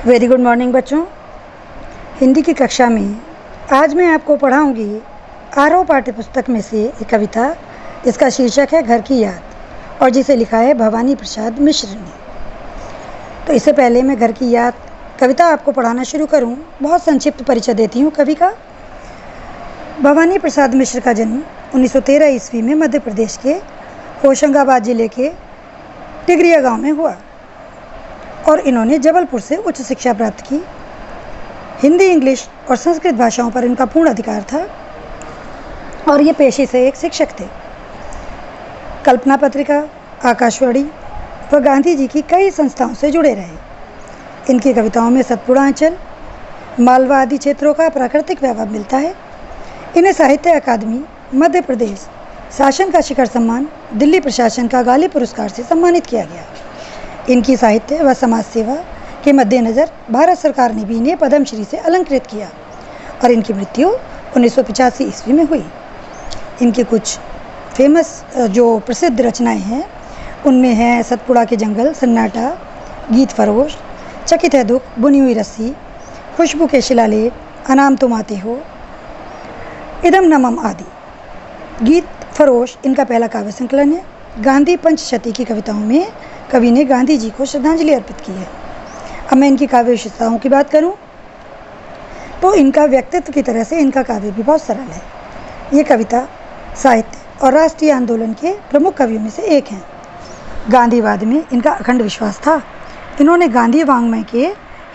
Very good morning बच्चों। हिंदी की कक्षा में आज मैं आपको पढ़ाऊंगी आरओ पाठ्य पुस्तक में से एक कविता जिसका शीर्षक है घर की याद और जिसे लिखा है भवानी प्रसाद मिश्र ने। तो इससे पहले मैं घर की याद कविता आपको पढ़ाना शुरू करूं, बहुत संक्षिप्त परिचय देती हूं कवि का। भवानी प्रसाद मिश्र का जन्म 1913 ईस्वी में मध्य प्रदेश के होशंगाबाद जिले के टिगरिया गांव में हुआ और इन्होंने जबलपुर से उच्च शिक्षा प्राप्त की। हिंदी, इंग्लिश और संस्कृत भाषाओं पर इनका पूर्ण अधिकार था और ये पेशे से एक शिक्षक थे। कल्पना पत्रिका, आकाशवाणी व गांधी जी की कई संस्थाओं से जुड़े रहे। इनकी कविताओं में सतपुड़ा अंचल, मालवा आदि क्षेत्रों का प्राकृतिक वैभव मिलता है। इन्हें साहित्य अकादमी, मध्य प्रदेश शासन का शिखर सम्मान, दिल्ली प्रशासन का गाली पुरस्कार से सम्मानित किया गया। इनकी साहित्य व समाज सेवा के मद्देनज़र भारत सरकार ने भी इन्हें पद्मश्री से अलंकृत किया और इनकी मृत्यु 1985 ईस्वी में हुई। इनकी कुछ फेमस जो प्रसिद्ध रचनाएं हैं उनमें हैं सतपुड़ा के जंगल, सन्नाटा, गीत फरोश, चकित है दुख, बुनी हुई रस्सी, खुशबू के शिलालेख, अनाम तुम आते हो, इदम नमम आदि। गीत फरोश इनका पहला काव्य संकलन है। गांधी पंचशती की कविताओं में कवि ने गांधी जी को श्रद्धांजलि अर्पित की है। अब मैं इनकी काव्य विशेषताओं की बात करूं तो इनका व्यक्तित्व की तरह से इनका काव्य भी बहुत सरल है। ये कविता साहित्य और राष्ट्रीय आंदोलन के प्रमुख कवियों में से एक हैं। गांधीवाद में इनका अखंड विश्वास था। इन्होंने गांधी वाङ्मय के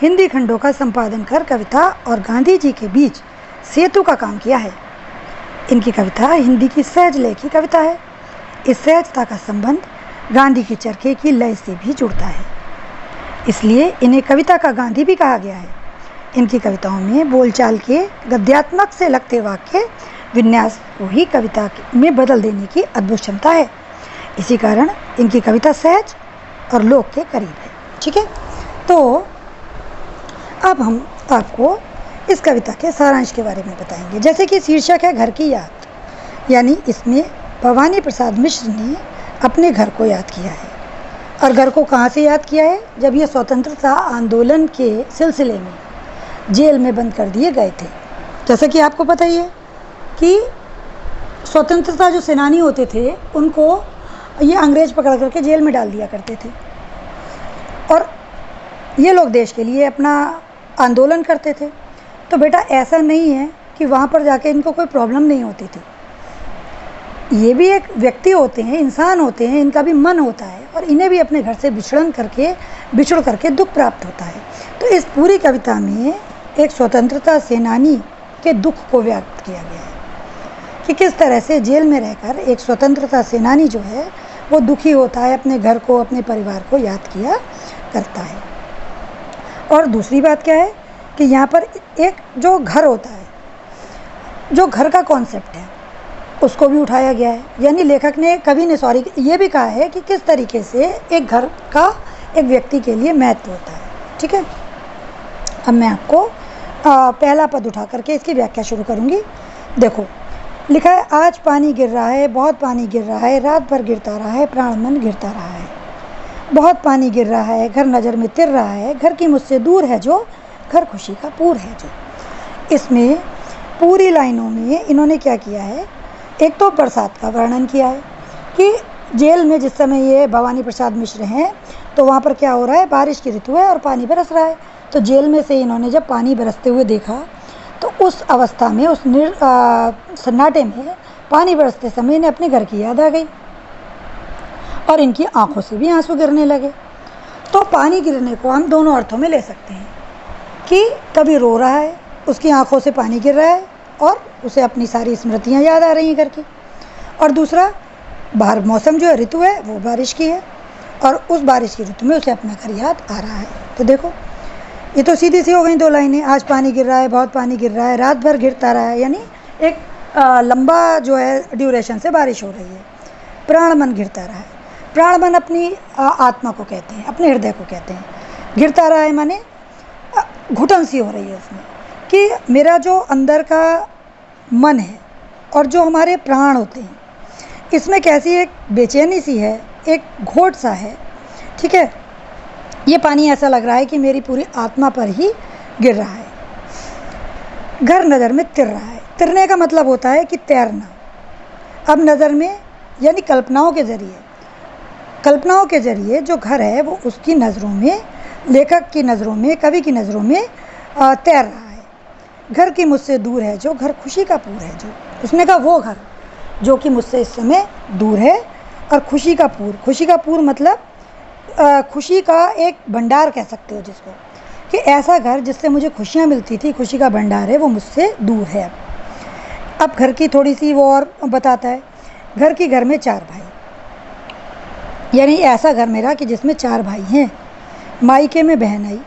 हिंदी खंडों का संपादन कर कविता और गांधी जी के बीच सेतु का काम किया है। इनकी कविता हिंदी की सहज लय की कविता है। इस सहजता का संबंध गांधी के चरखे की लय से भी जुड़ता है, इसलिए इन्हें कविता का गांधी भी कहा गया है। इनकी कविताओं में बोलचाल के गद्यात्मक से लगते वाक्य विन्यास को ही कविता में बदल देने की अद्भुत क्षमता है। इसी कारण इनकी कविता सहज और लोक के करीब है। ठीक है, तो अब हम आपको इस कविता के सारांश के बारे में बताएंगे। जैसे कि शीर्षक है घर की याद, यानी इसमें भवानी प्रसाद मिश्र ने अपने घर को याद किया है। और घर को कहाँ से याद किया है? जब ये स्वतंत्रता आंदोलन के सिलसिले में जेल में बंद कर दिए गए थे। जैसा कि आपको पता ही है कि स्वतंत्रता जो सेनानी होते थे उनको ये अंग्रेज पकड़ करके जेल में डाल दिया करते थे और ये लोग देश के लिए अपना आंदोलन करते थे। तो बेटा ऐसा नहीं है कि वहाँ पर जाके इनको कोई प्रॉब्लम नहीं होती थी। ये भी एक व्यक्ति होते हैं, इंसान होते हैं, इनका भी मन होता है और इन्हें भी अपने घर से बिछुड़ करके दुख प्राप्त होता है। तो इस पूरी कविता में एक स्वतंत्रता सेनानी के दुख को व्यक्त किया गया है कि किस तरह से जेल में रहकर एक स्वतंत्रता सेनानी जो है वो दुखी होता है, अपने घर को, अपने परिवार को याद किया करता है। और दूसरी बात क्या है कि यहाँ पर एक जो घर होता है, जो घर का कॉन्सेप्ट है उसको भी उठाया गया है। यानी लेखक ने, कवि ने ये भी कहा है कि किस तरीके से एक घर का एक व्यक्ति के लिए महत्व होता है। ठीक है, अब मैं आपको पहला पद उठा करके इसकी व्याख्या शुरू करूँगी। देखो, लिखा है आज पानी गिर रहा है, बहुत पानी गिर रहा है, रात भर गिरता रहा है, प्राण मन गिरता रहा है। बहुत पानी गिर रहा है, घर नज़र में तिर रहा है, घर की मुझसे दूर है जो, घर खुशी का पूर है जो। इसमें पूरी लाइनों में इन्होंने क्या किया है, एक तो बरसात का वर्णन किया है कि जेल में जिस समय ये भवानी प्रसाद मिश्र हैं तो वहाँ पर क्या हो रहा है, बारिश की ऋतु है और पानी बरस रहा है। तो जेल में से इन्होंने जब पानी बरसते हुए देखा तो उस अवस्था में, उस सन्नाटे में पानी बरसते समय इन्हें अपने घर की याद आ गई और इनकी आंखों से भी आंसू गिरने लगे। तो पानी गिरने को हम दोनों अर्थों में ले सकते हैं कि कभी रो रहा है, उसकी आंखों से पानी गिर रहा है और उसे अपनी सारी स्मृतियाँ याद आ रही हैं घर की। और दूसरा, बाहर मौसम जो है, ऋतु है, वो बारिश की है और उस बारिश की ऋतु में उसे अपना घर याद आ रहा है। तो देखो, ये तो सीधी सी हो गई दो लाइनें। आज पानी गिर रहा है, बहुत पानी गिर रहा है, रात भर गिरता रहा है, यानी एक लंबा जो है ड्यूरेशन से बारिश हो रही है। प्राण मन गिरता रहा है, प्राण मन अपनी आत्मा को कहते हैं, अपने हृदय को कहते हैं। गिरता रहा है माने घुटन सी हो रही है उसमें कि मेरा जो अंदर का मन है और जो हमारे प्राण होते हैं इसमें कैसी एक बेचैनी सी है, एक घोट सा है। ठीक है, ये पानी ऐसा लग रहा है कि मेरी पूरी आत्मा पर ही गिर रहा है। घर नज़र में तिर रहा है। तिरने का मतलब होता है कि तैरना। अब नज़र में यानी कल्पनाओं के ज़रिए जो घर है वो उसकी नज़रों में, लेखक की नज़रों में, कवि की नज़रों में तैर रहा है। घर की मुझसे दूर है जो, घर खुशी का पूर है जो। उसने कहा वो घर जो कि मुझसे इस समय दूर है, और खुशी का पूर मतलब खुशी का एक भंडार कह सकते हो जिसको, कि ऐसा घर जिससे मुझे खुशियाँ मिलती थी, खुशी का भंडार है, वो मुझसे दूर है। अब घर की थोड़ी सी वो और बताता है। घर में 4 भाई, यानी ऐसा घर मेरा कि जिसमें 4 भाई हैं। मायके में बहन आई,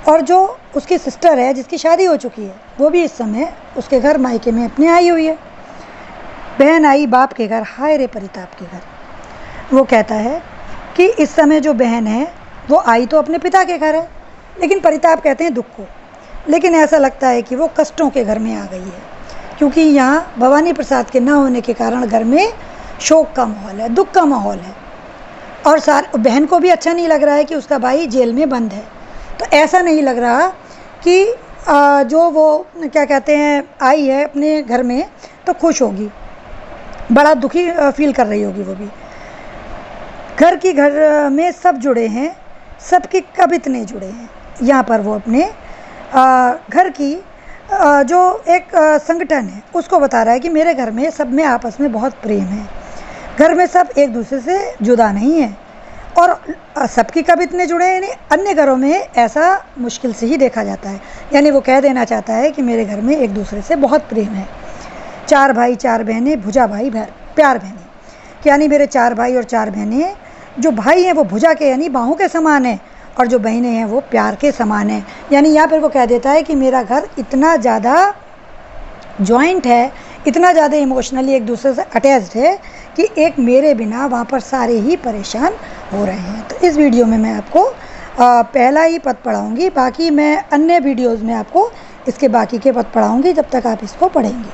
और जो उसकी सिस्टर है जिसकी शादी हो चुकी है वो भी इस समय उसके घर मायके में अपने आई हुई है। बहन आई बाप के घर, हाय रे परिताप के घर। वो कहता है कि इस समय जो बहन है वो आई तो अपने पिता के घर है, लेकिन परिताप कहते हैं दुख को। लेकिन ऐसा लगता है कि वो कष्टों के घर में आ गई है, क्योंकि यहाँ भवानी प्रसाद के ना होने के कारण घर में शोक का माहौल है, दुख का माहौल है। और बहन को भी अच्छा नहीं लग रहा है कि उसका भाई जेल में बंद है। तो ऐसा नहीं लग रहा कि जो वो क्या कहते हैं आई है अपने घर में तो खुश होगी, बड़ा दुखी फील कर रही होगी वो भी। घर में सब जुड़े हैं, सबकी कब इतने जुड़े हैं। यहाँ पर वो अपने घर की जो एक संगठन है उसको बता रहा है कि मेरे घर में सब में आपस में बहुत प्रेम है, घर में सब एक दूसरे से जुदा नहीं है, और सबकी कब इतने जुड़े हैं। यानी अन्य घरों में ऐसा मुश्किल से ही देखा जाता है। यानी वो कह देना चाहता है कि मेरे घर में एक दूसरे से बहुत प्रेम है। 4 भाई 4 बहनें, भुजा भाई प्यार बहनें, यानी मेरे 4 भाई और 4 बहनें। जो भाई हैं वो भुजा के यानी बाहों के समान हैं, और जो बहनें हैं वो प्यार के समान हैं। यानी यहाँ पर वो कह देता है कि मेरा घर इतना ज़्यादा जॉइंट है, इतना ज़्यादा इमोशनली एक दूसरे से अटैच्ड है कि एक मेरे बिना वहाँ पर सारे ही परेशान हो रहे हैं। तो इस वीडियो में मैं आपको पहला ही पद पढ़ाऊँगी, बाकी मैं अन्य वीडियोज़ में आपको इसके बाकी के पद पढ़ाऊँगी जब तक आप इसको पढ़ेंगे।